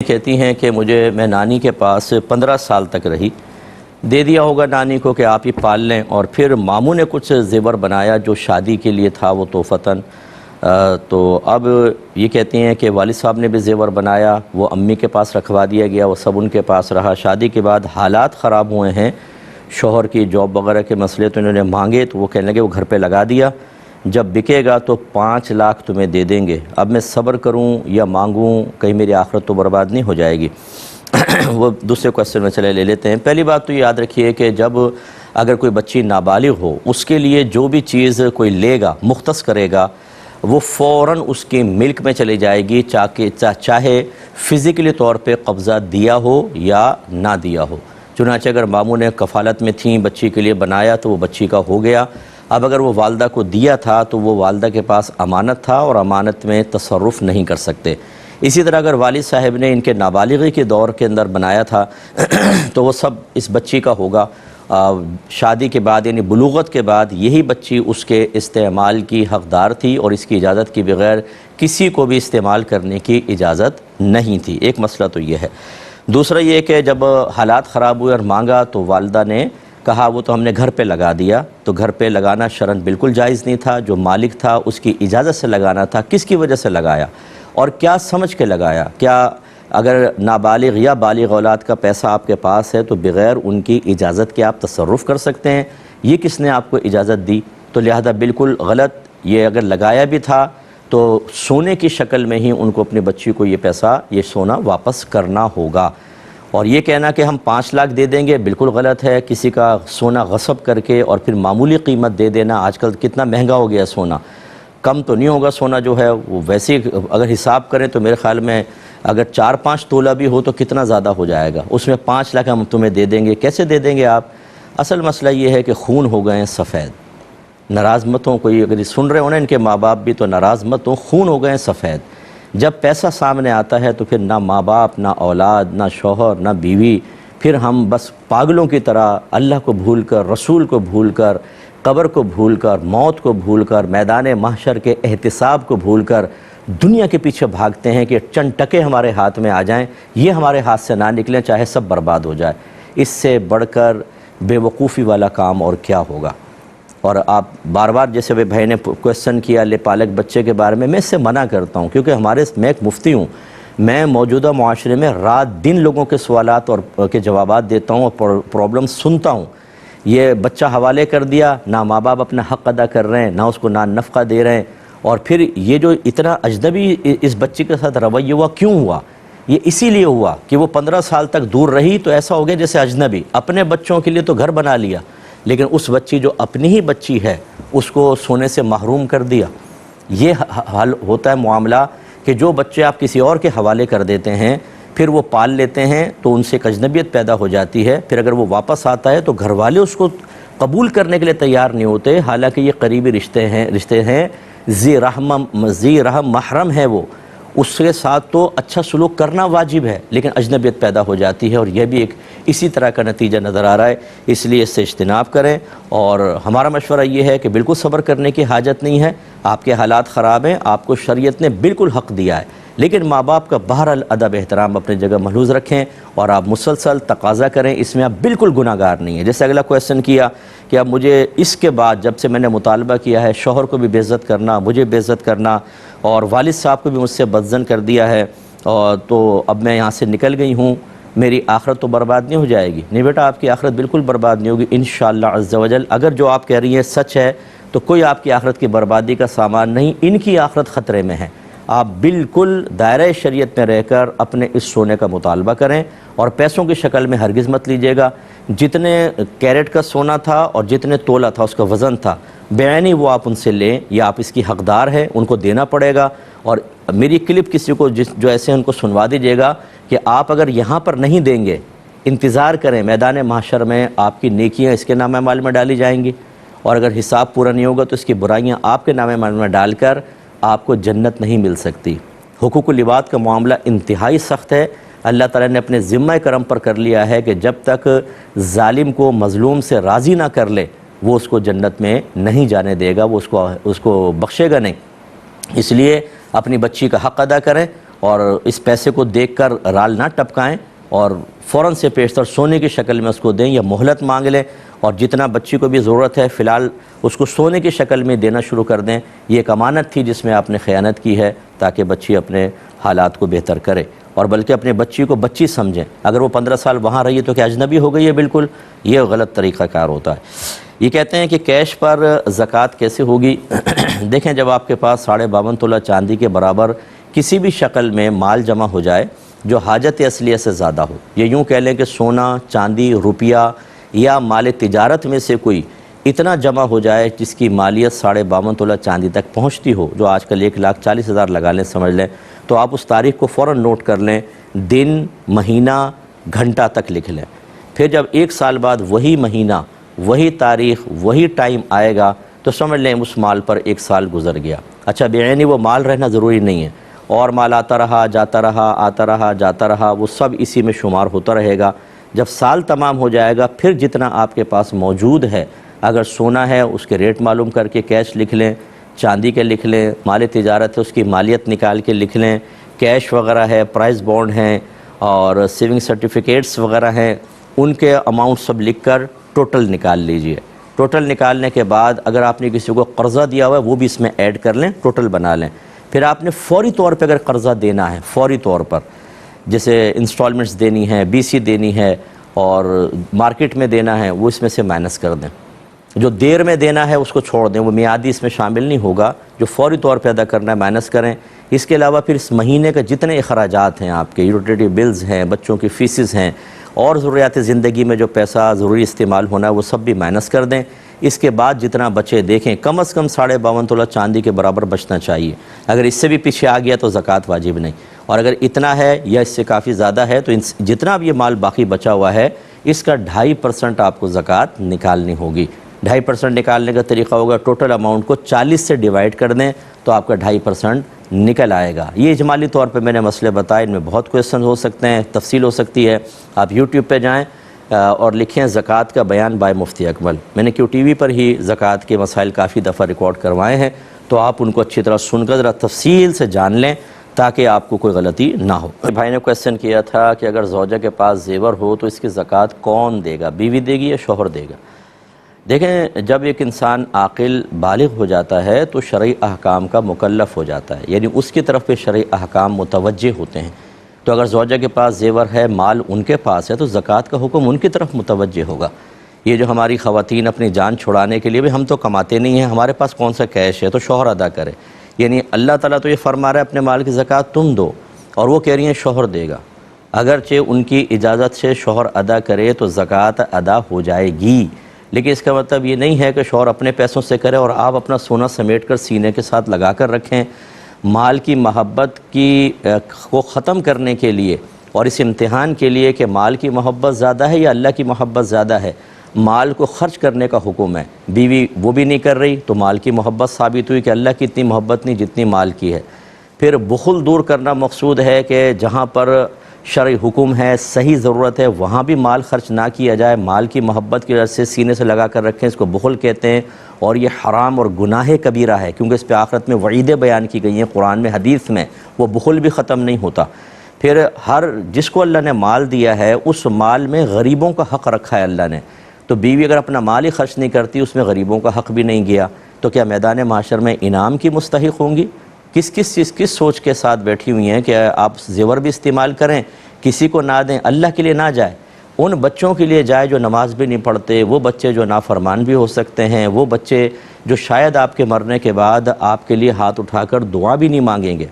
کہتی ہیں کہ میں نانی کے پاس 15 سال تک رہی، دے دیا ہوگا نانی کو کہ آپ ہی پال لیں، اور پھر ماموں نے کچھ زیور بنایا جو شادی کے لیے تھا وہ تحفتاً، تو اب یہ کہتی ہیں کہ والد صاحب نے بھی زیور بنایا، وہ امی کے پاس رکھوا دیا گیا، وہ سب ان کے پاس رہا۔ شادی کے بعد حالات خراب ہوئے ہیں، شوہر کی جاب وغیرہ کے مسئلے، تو انہوں نے مانگے تو وہ کہنے لگے وہ گھر پہ لگا دیا، جب بکے گا تو 5 لاکھ تمہیں دے دیں گے۔ اب میں صبر کروں یا مانگوں، کہیں میری آخرت تو برباد نہیں ہو جائے گی۔ وہ دوسرے کوسچن میں چلے لے لیتے ہیں۔ پہلی بات تو یاد رکھیے کہ جب اگر کوئی بچی نابالغ ہو، اس کے لیے جو بھی چیز کوئی لے گا، مختص کرے گا، وہ فوراً اس کی ملک میں چلی جائے گی، چاہے فزیکلی طور پہ قبضہ دیا ہو یا نہ دیا ہو۔ چنانچہ اگر ماموں نے کفالت میں تھیں، بچی کے لیے بنایا تو وہ بچی کا ہو گیا۔ اب اگر وہ والدہ کو دیا تھا تو وہ والدہ کے پاس امانت تھا اور امانت میں تصرف نہیں کر سکتے۔ اسی طرح اگر والد صاحب نے ان کے نابالغی کے دور کے اندر بنایا تھا تو وہ سب اس بچی کا ہوگا۔ شادی کے بعد یعنی بلوغت کے بعد یہی بچی اس کے استعمال کی حقدار تھی، اور اس کی اجازت کے بغیر کسی کو بھی استعمال کرنے کی اجازت نہیں تھی۔ ایک مسئلہ تو یہ ہے۔ دوسرا یہ کہ جب حالات خراب ہوئے اور مانگا تو والدہ نے کہا وہ تو ہم نے گھر پہ لگا دیا، تو گھر پہ لگانا شرعاً بالکل جائز نہیں تھا۔ جو مالک تھا اس کی اجازت سے لگانا تھا۔ کس کی وجہ سے لگایا اور کیا سمجھ کے لگایا؟ کیا اگر نابالغ یا بالغ اولاد کا پیسہ آپ کے پاس ہے تو بغیر ان کی اجازت کے آپ تصرف کر سکتے ہیں؟ یہ کس نے آپ کو اجازت دی؟ تو لہذا بالکل غلط۔ یہ اگر لگایا بھی تھا تو سونے کی شکل میں ہی ان کو اپنی بچی کو یہ پیسہ، یہ سونا واپس کرنا ہوگا۔ اور یہ کہنا کہ ہم 5 لاکھ دے دیں گے بالکل غلط ہے۔ کسی کا سونا غصب کر کے اور پھر معمولی قیمت دے دینا، آج کل کتنا مہنگا ہو گیا سونا، کم تو نہیں ہوگا سونا جو ہے وہ، ویسے اگر حساب کریں تو میرے خیال میں اگر 4-5 تولہ بھی ہو تو کتنا زیادہ ہو جائے گا، اس میں 5 لاکھ ہم تمہیں دے دیں گے۔ کیسے دے دیں گے آپ؟ اصل مسئلہ یہ ہے کہ خون ہو گئے ہیں سفید۔ ناراض مت ہوں، کوئی اگر سن رہے ہو نا ان کے ماں باپ بھی، تو ناراض مت ہوں، خون ہو گئے ہیں سفید۔ جب پیسہ سامنے آتا ہے تو پھر نہ ماں باپ، نہ اولاد، نہ شوہر، نہ بیوی، پھر ہم بس پاگلوں کی طرح اللہ کو بھول کر، رسول کو بھول کر، قبر کو بھول کر، موت کو بھول کر، میدان محشر کے احتساب کو بھول کر دنیا کے پیچھے بھاگتے ہیں کہ چند ٹکے ہمارے ہاتھ میں آ جائیں، یہ ہمارے ہاتھ سے نہ نکلیں، چاہے سب برباد ہو جائے۔ اس سے بڑھ کر بے وقوفی والا کام اور کیا ہوگا؟ اور آپ بار بار جیسے بھائی نے کویسچن کیا لے پالک بچے کے بارے میں اس سے منع کرتا ہوں، کیونکہ میں ایک مفتی ہوں، میں موجودہ معاشرے میں رات دن لوگوں کے سوالات اور کے جوابات دیتا ہوں اور پرابلم سنتا ہوں۔ یہ بچہ حوالے کر دیا، نہ ماں باپ اپنا حق ادا کر رہے ہیں، نہ اس کو نان نفقہ دے رہے ہیں، اور پھر یہ جو اتنا اجنبی اس بچی کے ساتھ رویہ ہوا، کیوں ہوا؟ یہ اسی لیے ہوا کہ وہ 15 سال تک دور رہی، تو ایسا ہو گیا جیسے اجنبی۔ اپنے بچوں کے لیے تو گھر بنا لیا، لیکن اس بچی جو اپنی ہی بچی ہے اس کو سونے سے محروم کر دیا۔ یہ حل ہوتا ہے معاملہ کہ جو بچے آپ کسی اور کے حوالے کر دیتے ہیں، پھر وہ پال لیتے ہیں تو ان سے ایک اجنبیت پیدا ہو جاتی ہے، پھر اگر وہ واپس آتا ہے تو گھر والے اس کو قبول کرنے کے لیے تیار نہیں ہوتے، حالانکہ یہ قریبی رشتے ہیں، ذی رحم محرم ہے وہ، اس کے ساتھ تو اچھا سلوک کرنا واجب ہے، لیکن اجنبیت پیدا ہو جاتی ہے، اور یہ بھی ایک اسی طرح کا نتیجہ نظر آ رہا ہے۔ اس لیے اس سے اجتناب کریں، اور ہمارا مشورہ یہ ہے کہ بالکل صبر کرنے کی حاجت نہیں ہے۔ آپ کے حالات خراب ہیں، آپ کو شریعت نے بالکل حق دیا ہے، لیکن ماں باپ کا بہرحال ادب احترام اپنے جگہ محفوظ رکھیں، اور آپ مسلسل تقاضا کریں، اس میں آپ بالکل گناہ گار نہیں ہیں۔ جیسے اگلا کویسچن کیا کہ اب مجھے اس کے بعد جب سے میں نے مطالبہ کیا ہے شوہر کو بھی بے عزت کرنا، مجھے بے عزت کرنا، اور والد صاحب کو بھی مجھ سے بدظن کر دیا ہے، اور تو اب میں یہاں سے نکل گئی ہوں، میری آخرت تو برباد نہیں ہو جائے گی؟ نہیں بیٹا، آپ کی آخرت بالکل برباد نہیں ہوگی انشاءاللہ عز و جل۔ اگر جو آپ کہہ رہی ہیں سچ ہے تو کوئی آپ کی آخرت کی بربادی کا سامان نہیں، ان کی آخرت خطرے میں ہے۔ آپ بالکل دائرہ شریعت میں رہ کر اپنے اس سونے کا مطالبہ کریں، اور پیسوں کی شکل میں ہرگز مت لیجیے گا۔ جتنے کیرٹ کا سونا تھا اور جتنے تولہ تھا اس کا وزن تھا، بعینی وہ آپ ان سے لیں، یا آپ اس کی حقدار ہے، ان کو دینا پڑے گا۔ اور میری کلپ کسی کو جو ایسے ان کو سنوا دیجیے گا کہ آپ اگر یہاں پر نہیں دیں گے، انتظار کریں، میدان محشر میں آپ کی نیکیاں اس کے نام اعمال میں ڈالی جائیں گی، اور اگر حساب پورا نہیں ہوگا تو اس کی برائیاں آپ کے نام اعمال میں ڈال کر آپ کو جنت نہیں مل سکتی۔ حقوق العباد کا معاملہ انتہائی سخت ہے۔ اللہ تعالیٰ نے اپنے ذمہ کرم پر کر لیا ہے کہ جب تک ظالم کو مظلوم سے راضی نہ کر لے وہ اس کو جنت میں نہیں جانے دے گا، وہ اس کو بخشے گا نہیں۔ اس لیے اپنی بچی کا حق ادا کریں، اور اس پیسے کو دیکھ کر رال نہ ٹپکائیں اور فوراً سے پیشتر سونے کی شکل میں اس کو دیں یا مہلت مانگ لیں، اور جتنا بچی کو بھی ضرورت ہے فی الحال اس کو سونے کی شکل میں دینا شروع کر دیں۔ یہ ایک امانت تھی جس میں آپ نے خیانت کی ہے، تاکہ بچی اپنے حالات کو بہتر کرے، اور بلکہ اپنے بچی کو بچی سمجھیں۔ اگر وہ 15 سال وہاں رہی ہے تو کیا اجنبی ہو گئی ہے؟ بالکل، یہ غلط طریقہ کار ہوتا ہے۔ یہ کہتے ہیں کہ کیش پر زکوٰۃ کیسے ہوگی؟ دیکھیں، جب آپ کے پاس 52.5 تولہ چاندی کے برابر کسی بھی شکل میں مال جمع ہو جائے جو حاجت اصلیہ سے زیادہ ہو، یہ یوں کہہ لیں کہ سونا، چاندی، روپیہ یا مال تجارت میں سے کوئی اتنا جمع ہو جائے جس کی مالیت 52.5 تولہ چاندی تک پہنچتی ہو، جو آج کل 1,40,000 لگا لیں سمجھ لیں، تو آپ اس تاریخ کو فوراً نوٹ کر لیں، دن، مہینہ، گھنٹہ تک لکھ لیں۔ پھر جب 1 سال بعد وہی مہینہ، وہی تاریخ، وہی ٹائم آئے گا تو سمجھ لیں اس مال پر 1 سال گزر گیا۔ اچھا، بعینی وہ مال رہنا ضروری نہیں ہے، اور مال آتا رہا جاتا رہا، آتا رہا جاتا رہا، وہ سب اسی میں شمار ہوتا رہے گا۔ جب سال تمام ہو جائے گا پھر جتنا آپ کے پاس موجود ہے، اگر سونا ہے اس کے ریٹ معلوم کر کے کیش لکھ لیں، چاندی کے لکھ لیں، مال تجارت ہے اس کی مالیت نکال کے لکھ لیں، کیش وغیرہ ہے، پرائز بانڈ ہیں اور سیونگ سرٹیفکیٹس وغیرہ ہیں، ان کے اماؤنٹ سب لکھ کر ٹوٹل نکال لیجئے۔ ٹوٹل نکالنے کے بعد اگر آپ نے کسی کو قرضہ دیا ہوا ہے وہ بھی اس میں ایڈ کر لیں، ٹوٹل بنا لیں۔ پھر آپ نے فوری طور پہ اگر قرضہ دینا ہے، فوری طور پر جیسے انسٹالمنٹس دینی ہے، BC دینی ہے اور مارکیٹ میں دینا ہے، وہ اس میں سے مائنس کر دیں۔ جو دیر میں دینا ہے اس کو چھوڑ دیں، وہ میعادی اس میں شامل نہیں ہوگا، جو فوری طور پہ ادا کرنا ہے مائنس کریں۔ اس کے علاوہ پھر اس مہینے کا جتنے اخراجات ہیں، آپ کے یوٹیلیٹی بلز ہیں، بچوں کی فیسز ہیں اور ضروریات زندگی میں جو پیسہ ضروری استعمال ہونا ہے وہ سب بھی مائنس کر دیں۔ اس کے بعد جتنا بچے دیکھیں کم از کم 52.5 تولہ چاندی کے برابر بچنا چاہیے۔ اگر اس سے بھی پیچھے آ گیا تو زکوٰۃ واجب نہیں، اور اگر اتنا ہے یا اس سے کافی زیادہ ہے تو جتنا بھی یہ مال باقی بچا ہوا ہے اس کا 2.5% آپ کو زکوٰۃ نکالنی ہوگی۔ 2.5% نکالنے کا طریقہ ہوگا ٹوٹل اماؤنٹ کو 40 سے ڈیوائڈ کر دیں تو آپ کا 2.5% نکل آئے گا۔ یہ اجمالی طور پہ میں نے مسئلے بتائے، ان میں بہت کویسچن ہو سکتے ہیں، تفصیل ہو سکتی ہے۔ آپ یوٹیوب پہ جائیں اور لکھیں زکوٰۃ کا بیان بائے مفتی اکمل۔ میں نے QTV پر ہی زکوٰۃ کے مسائل کافی دفعہ ریکارڈ کروائے ہیں، تو آپ ان کو اچھی طرح سن کر ذرا تفصیل سے جان لیں تاکہ آپ کو کوئی غلطی نہ ہو۔ بھائی نے کویسچن کیا تھا کہ اگر زوجہ کے پاس زیور ہو تو اس کی زکوٰۃ کون دے گا؟ بیوی دے گی یا شوہر دے گا؟ دیکھیں، جب ایک انسان عاقل بالغ ہو جاتا ہے تو شرعی احکام کا مکلف ہو جاتا ہے، یعنی اس کی طرف پہ شرعی احکام متوجہ ہوتے ہیں۔ تو اگر زوجہ کے پاس زیور ہے، مال ان کے پاس ہے، تو زکوٰۃ کا حکم ان کی طرف متوجہ ہوگا۔ یہ جو ہماری خواتین اپنی جان چھڑانے کے لیے بھی ہم تو کماتے نہیں ہیں، ہمارے پاس کون سا کیش ہے، تو شوہر ادا کرے، یعنی اللہ تعالیٰ تو یہ فرما رہا ہے اپنے مال کی زکوٰۃ تم دو، اور وہ کہہ رہی ہیں شوہر دے گا۔ اگرچہ ان کی اجازت سے شوہر ادا کرے تو زکوٰۃ ادا ہو جائے گی، لیکن اس کا مطلب یہ نہیں ہے کہ شوہر اپنے پیسوں سے کرے اور آپ اپنا سونا سمیٹ کر سینے کے ساتھ لگا کر رکھیں۔ مال کی محبت کو ختم کرنے کے لیے اور اس امتحان کے لیے کہ مال کی محبت زیادہ ہے یا اللہ کی محبت زیادہ ہے، مال کو خرچ کرنے کا حکم ہے۔ بیوی وہ بھی نہیں کر رہی تو مال کی محبت ثابت ہوئی کہ اللہ کی اتنی محبت نہیں جتنی مال کی ہے۔ پھر بخل دور کرنا مقصود ہے کہ جہاں پر شرعی حکم ہے، صحیح ضرورت ہے، وہاں بھی مال خرچ نہ کیا جائے، مال کی محبت کی وجہ سے سینے سے لگا کر رکھیں، اس کو بخل کہتے ہیں، اور یہ حرام اور گناہ کبیرہ ہے، کیونکہ اس پہ آخرت میں وعیدیں بیان کی گئی ہیں قرآن میں، حدیث میں، وہ بخل بھی ختم نہیں ہوتا۔ پھر جس کو اللہ نے مال دیا ہے اس مال میں غریبوں کا حق رکھا ہے اللہ نے، تو بیوی اگر اپنا مال ہی خرچ نہیں کرتی، اس میں غریبوں کا حق بھی نہیں گیا، تو کیا میدان محشر میں انعام کی مستحق ہوں گی؟ کس سوچ کے ساتھ بیٹھی ہوئی ہیں کہ آپ زیور بھی استعمال کریں، کسی کو نہ دیں، اللہ کے لیے نہ جائے، ان بچوں کے لیے جائے جو نماز بھی نہیں پڑھتے، وہ بچے جو نافرمان بھی ہو سکتے ہیں، وہ بچے جو شاید آپ کے مرنے کے بعد آپ کے لیے ہاتھ اٹھا کر دعا بھی نہیں مانگیں گے۔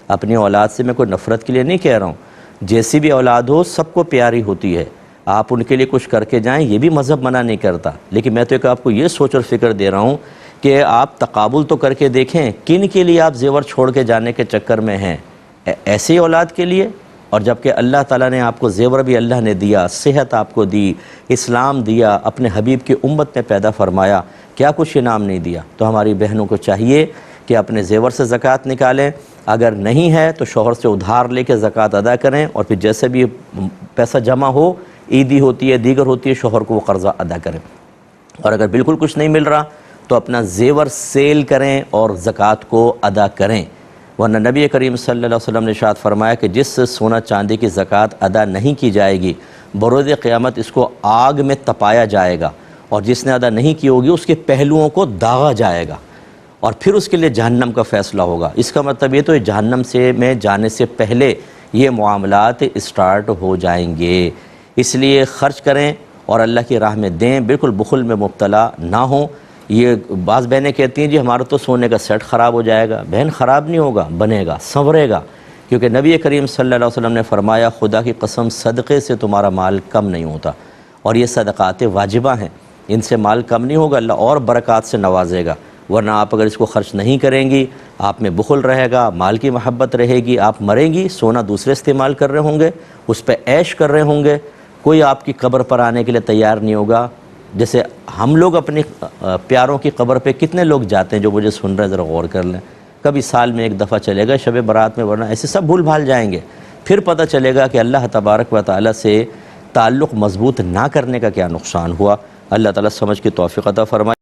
اپنی اولاد سے میں کوئی نفرت کے لیے نہیں کہہ رہا ہوں، جیسی بھی اولاد ہو سب کو پیاری ہوتی ہے، آپ ان کے لیے کچھ کر کے جائیں، یہ بھی مذہب منع نہیں کرتا، لیکن میں تو ایک آپ کو یہ سوچ اور فکر دے رہا ہوں کہ آپ تقابل تو کر کے دیکھیں کن کے لیے آپ زیور چھوڑ کے جانے کے چکر میں ہیں، ایسی اولاد کے لیے؟ اور جبکہ اللہ تعالیٰ نے آپ کو زیور بھی اللہ نے دیا، صحت آپ کو دی، اسلام دیا، اپنے حبیب کی امت میں پیدا فرمایا، کیا کچھ انعام نہیں دیا؟ تو ہماری بہنوں کو چاہیے کہ اپنے زیور سے زکوٰۃ نکالیں، اگر نہیں ہے تو شوہر سے ادھار لے کے زکوٰۃ ادا کریں، اور پھر جیسے بھی پیسہ جمع ہو، عیدی ہوتی ہے، دیگر ہوتی ہے، شوہر کو وہ قرضہ ادا کریں۔ اور اگر بالکل کچھ نہیں مل رہا تو اپنا زیور سیل کریں اور زکوٰۃ کو ادا کریں۔ ورنہ نبی کریم صلی اللہ علیہ وسلم نے ارشاد فرمایا کہ جس سونا چاندی کی زکوٰۃ ادا نہیں کی جائے گی بروز قیامت اس کو آگ میں تپایا جائے گا، اور جس نے ادا نہیں کی ہوگی اس کے پہلوؤں کو داغا جائے گا، اور پھر اس کے لیے جہنم کا فیصلہ ہوگا۔ اس کا مطلب یہ تو جہنم میں جانے سے پہلے یہ معاملات اسٹارٹ ہو جائیں گے۔ اس لیے خرچ کریں اور اللہ کی راہ میں دیں، بالکل بخل میں مبتلا نہ ہوں۔ یہ بعض بہنیں کہتی ہیں جی ہمارا تو سونے کا سیٹ خراب ہو جائے گا۔ بہن خراب نہیں ہوگا، بنے گا، سنورے گا، کیونکہ نبی کریم صلی اللہ علیہ وسلم نے فرمایا خدا کی قسم صدقے سے تمہارا مال کم نہیں ہوتا، اور یہ صدقات واجبہ ہیں، ان سے مال کم نہیں ہوگا، اللہ اور برکات سے نوازے گا۔ ورنہ آپ اگر اس کو خرچ نہیں کریں گی، آپ میں بخل رہے گا، مال کی محبت رہے گی، آپ مریں گی، سونا دوسرے استعمال کر رہے ہوں گے، اس پہ عیش کر رہے ہوں گے، کوئی آپ کی قبر پر آنے کے لیے تیار نہیں ہوگا۔ جیسے ہم لوگ اپنی پیاروں کی قبر پہ کتنے لوگ جاتے ہیں، جو مجھے سن رہے ہیں ذرا غور کر لیں، کبھی سال میں ایک دفعہ چلے گا شب برات میں، ورنہ ایسے سب بھول بھال جائیں گے۔ پھر پتہ چلے گا کہ اللہ تبارک و تعالیٰ سے تعلق مضبوط نہ کرنے کا کیا نقصان ہوا۔ اللہ تعالیٰ سمجھ کی توفیق عطا فرمائے۔